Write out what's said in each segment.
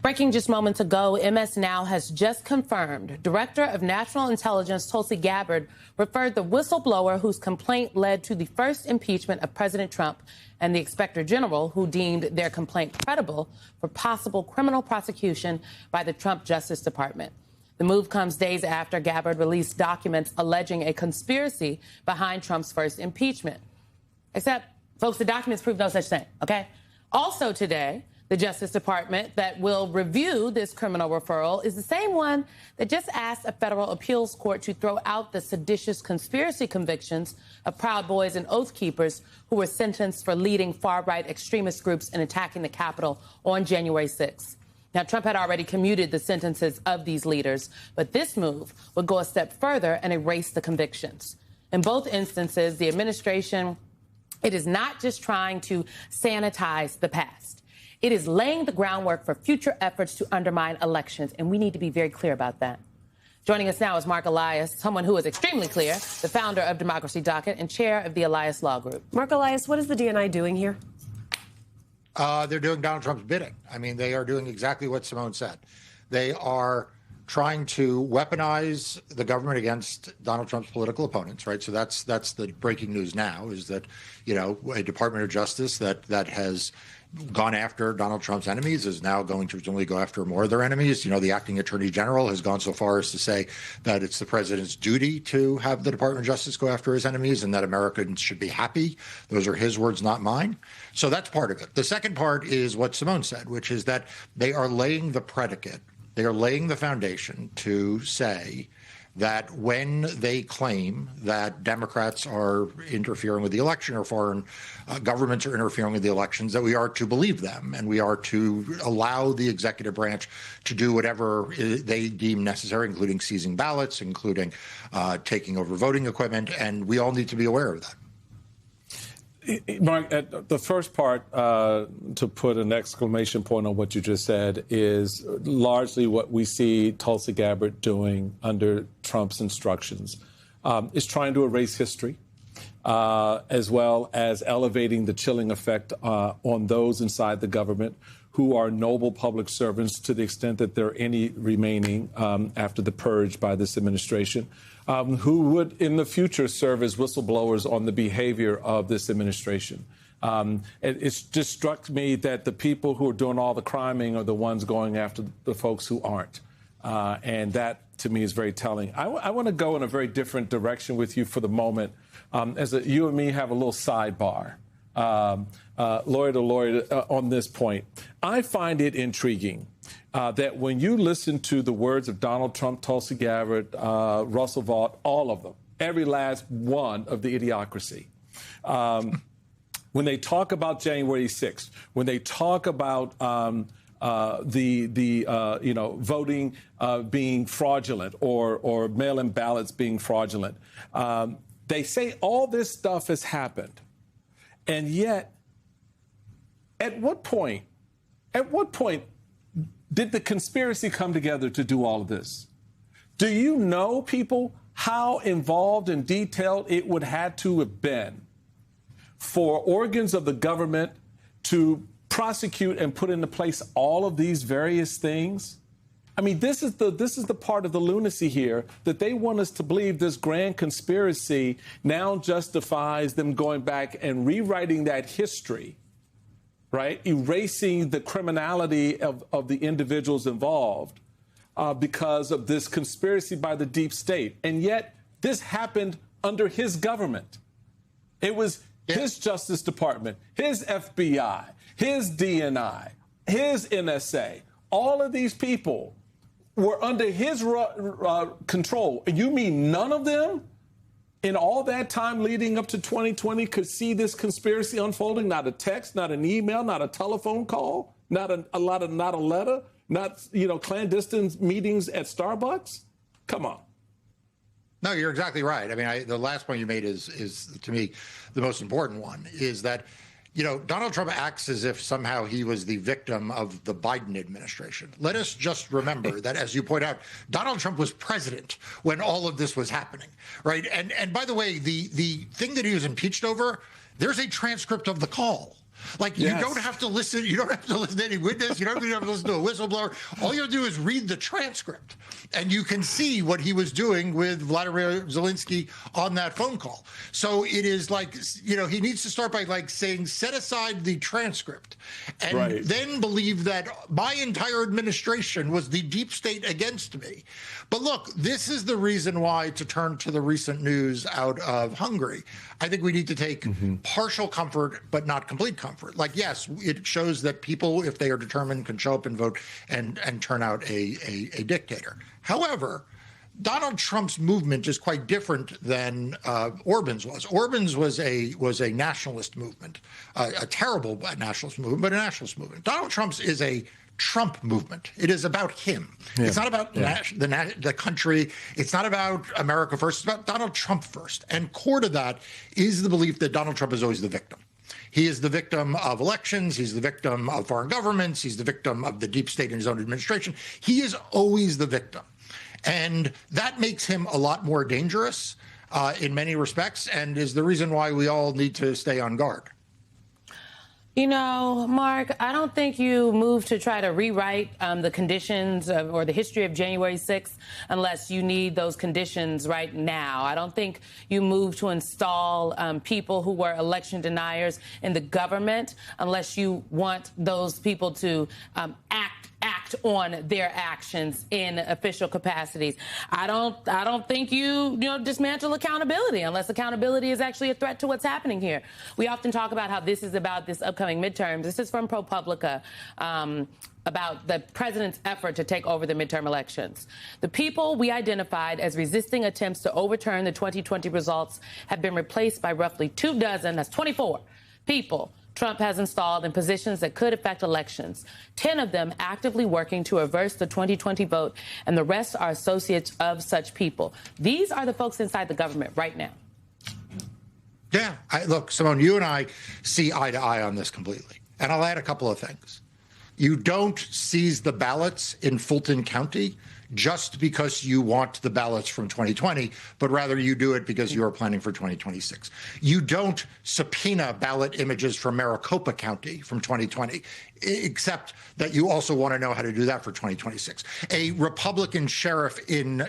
Breaking just moments ago, MS Now has just confirmed Director of National Intelligence Tulsi Gabbard referred the whistleblower whose complaint led to the first impeachment of President Trump and the Inspector General, who deemed their complaint credible, for possible criminal prosecution by the Trump Justice Department. The move comes days after Gabbard released documents alleging a conspiracy behind Trump's first impeachment. Except, folks, the documents prove no such thing, okay? Also today, the Justice Department that will review this criminal referral is the same one that just asked a federal appeals court to throw out the seditious conspiracy convictions of Proud Boys and Oath Keepers who were sentenced for leading far-right extremist groups and attacking the Capitol on January 6th. Now, Trump had already commuted the sentences of these leaders, but this move would go a step further and erase the convictions. In both instances, the administration, it is not just trying to sanitize the past. It is laying the groundwork for future efforts to undermine elections, and we need to be very clear about that. Joining us now is Mark Elias, someone who is extremely clear, the founder of Democracy Docket and chair of the Elias Law Group. Mark Elias, what is the DNI doing here? They're doing Donald Trump's bidding. I mean, they are doing exactly what Simone said. They are trying to weaponize the government against Donald Trump's political opponents, right? So that's the breaking news now, is that, you know, a Department of Justice that has gone after Donald Trump's enemies is now going to presumably go after more of their enemies. You know, the acting attorney general has gone so far as to say that it's the president's duty to have the Department of Justice go after his enemies and that Americans should be happy. Those are his words, not mine. So that's part of it. The second part is what Simone said, which is that they are laying the predicate. They are laying the foundation to say that when they claim that Democrats are interfering with the election or foreign governments are interfering with the elections, that we are to believe them and we are to allow the executive branch to do whatever they deem necessary, including seizing ballots, including taking over voting equipment. And we all need to be aware of that. Mark, the first part, to put an exclamation point on what you just said, is largely what we see Tulsi Gabbard doing under Trump's instructions, is trying to erase history, as well as elevating the chilling effect on those inside the government who are noble public servants, to the extent that there are any remaining after the purge by this administration, who would in the future serve as whistleblowers on the behavior of this administration. It's just struck me that the people who are doing all the criming are the ones going after the folks who aren't. And that, to me, is very telling. I want to go in a very different direction with you for the moment, you and me have a little sidebar. Lawyer to lawyer on this point. I find it intriguing that when you listen to the words of Donald Trump, Tulsi Gabbard, Russell Vought, all of them, every last one of the idiocracy, when they talk about January 6th, when they talk about voting being fraudulent or mail-in ballots being fraudulent, they say all this stuff has happened. And yet, at what point did the conspiracy come together to do all of this? Do you know, people, how involved and detailed it would have to have been for organs of the government to prosecute and put into place all of these various things? I mean, this is the part of the lunacy here, that they want us to believe this grand conspiracy now justifies them going back and rewriting that history, right? Erasing the criminality of the individuals involved because of this conspiracy by the deep state. And yet this happened under his government. It was his Justice Department, his FBI, his DNI, his NSA. All of these people were under his control. You mean none of them in all that time leading up to 2020 could see this conspiracy unfolding? Not a text, not an email, not a telephone call, not a letter, not, clandestine meetings at Starbucks? Come on. No, you're exactly right. I mean, the last point you made is to me the most important one, is that Donald Trump acts as if somehow he was the victim of the Biden administration. Let us just remember that, as you point out, Donald Trump was president when all of this was happening, right? And by the way, the thing that he was impeached over, there's a transcript of the call. Like, Yes. you don't have to listen. You don't have to listen to any witness. You don't even have to listen to a whistleblower. All you have to do is read the transcript, and you can see what he was doing with Vladimir Zelensky on that phone call. So it is like, he needs to start by saying, set aside the transcript, and then believe that my entire administration was the deep state against me. But look, this is the reason why, to turn to the recent news out of Hungary, I think we need to take partial comfort, but not complete comfort. Like, yes, it shows that people, if they are determined, can show up and vote and turn out a dictator. However, Donald Trump's movement is quite different than Orban's was. Orban's was a nationalist movement, a terrible nationalist movement, but a nationalist movement. Donald Trump's is a Trump movement. It is about him. Yeah. It's not about the country. It's not about America first. It's about Donald Trump first. And core to that is the belief that Donald Trump is always the victim. He is the victim of elections. He's the victim of foreign governments. He's the victim of the deep state in his own administration. He is always the victim. And that makes him a lot more dangerous in many respects, and is the reason why we all need to stay on guard. Mark, I don't think you move to try to rewrite the conditions or the history of January 6th unless you need those conditions right now. I don't think you move to install people who were election deniers in the government unless you want those people to act on their actions in official capacities. I don't think you dismantle accountability unless accountability is actually a threat to what's happening here. We often talk about how this is about this upcoming midterms. This is from ProPublica about the president's effort to take over the midterm elections. The people we identified as resisting attempts to overturn the 2020 results have been replaced by roughly 24, that's 24 people Trump has installed in positions that could affect elections, 10 of them actively working to reverse the 2020 vote, and the rest are associates of such people. These are the folks inside the government right now. Yeah, look, Simone, you and I see eye to eye on this completely. And I'll add a couple of things. You don't seize the ballots in Fulton County just because you want the ballots from 2020, but rather you do it because you are planning for 2026. You don't subpoena ballot images from Maricopa County from 2020, except that you also want to know how to do that for 2026. A Republican sheriff in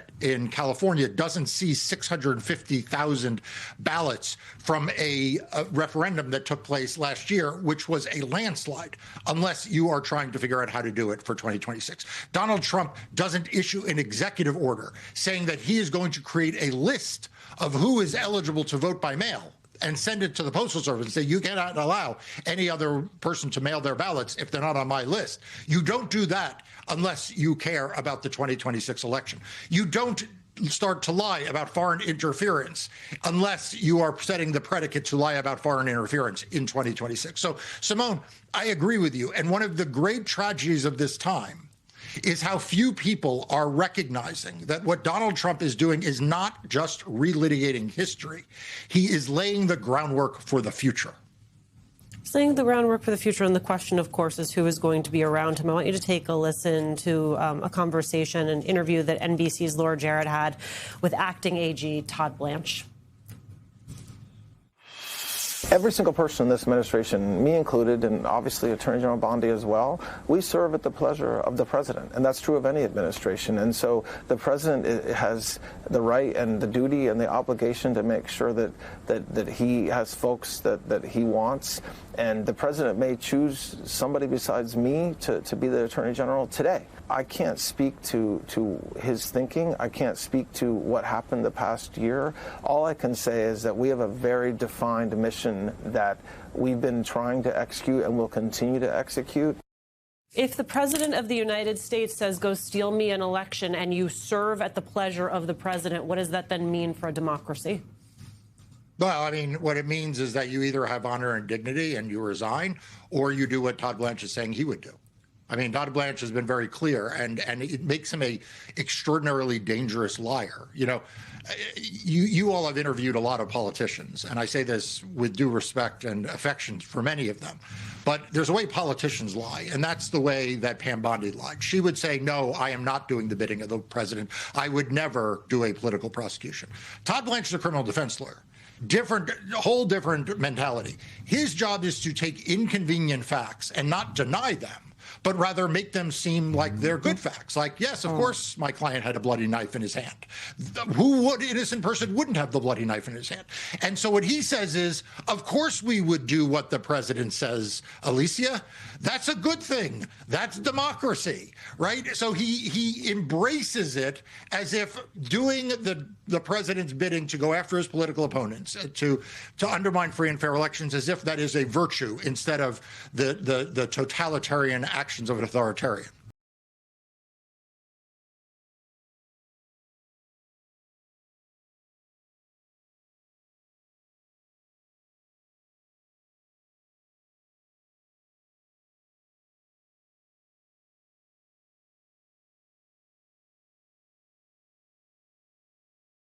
California doesn't see 650,000 ballots from a referendum that took place last year, which was a landslide, unless you are trying to figure out how to do it for 2026. Donald Trump doesn't issue an executive order saying that he is going to create a list of who is eligible to vote by mail and send it to the Postal Service and say, you cannot allow any other person to mail their ballots if they're not on my list. You don't do that unless you care about the 2026 election. You don't start to lie about foreign interference unless you are setting the predicate to lie about foreign interference in 2026. So, Simone, I agree with you. And one of the great tragedies of this time is how few people are recognizing that what Donald Trump is doing is not just relitigating history. He is laying the groundwork for the future. Laying the groundwork for the future, and the question, of course, is who is going to be around him. I want you to take a listen to a conversation, an interview that NBC's Laura Jarrett had with acting AG Todd Blanche. Every single person in this administration, me included, and obviously Attorney General Bondi as well, we serve at the pleasure of the president, and that's true of any administration. And so the president has the right and the duty and the obligation to make sure that he has folks that he wants. And the president may choose somebody besides me to be the Attorney General today. I can't speak to his thinking. I can't speak to what happened the past year. All I can say is that we have a very defined mission that we've been trying to execute and will continue to execute. If the president of the United States says, go steal me an election, and you serve at the pleasure of the president, what does that then mean for a democracy? Well, I mean, what it means is that you either have honor and dignity and you resign, or you do what Todd Blanche is saying he would do. I mean, Todd Blanche has been very clear, and it makes him a extraordinarily dangerous liar. You know, you all have interviewed a lot of politicians, and I say this with due respect and affection for many of them. But there's a way politicians lie, and that's the way that Pam Bondi lied. She would say, no, I am not doing the bidding of the president. I would never do a political prosecution. Todd Blanche is a criminal defense lawyer. whole different mentality. His job is to take inconvenient facts and not deny them, but rather make them seem like they're good facts. Like, yes, of course, my client had a bloody knife in his hand. Innocent person wouldn't have the bloody knife in his hand? And so what he says is, of course we would do what the president says, Alicia. That's a good thing. That's democracy, right? So he embraces it as if doing the president's bidding to go after his political opponents, to undermine free and fair elections, as if that is a virtue instead of the totalitarian actions of an authoritarian.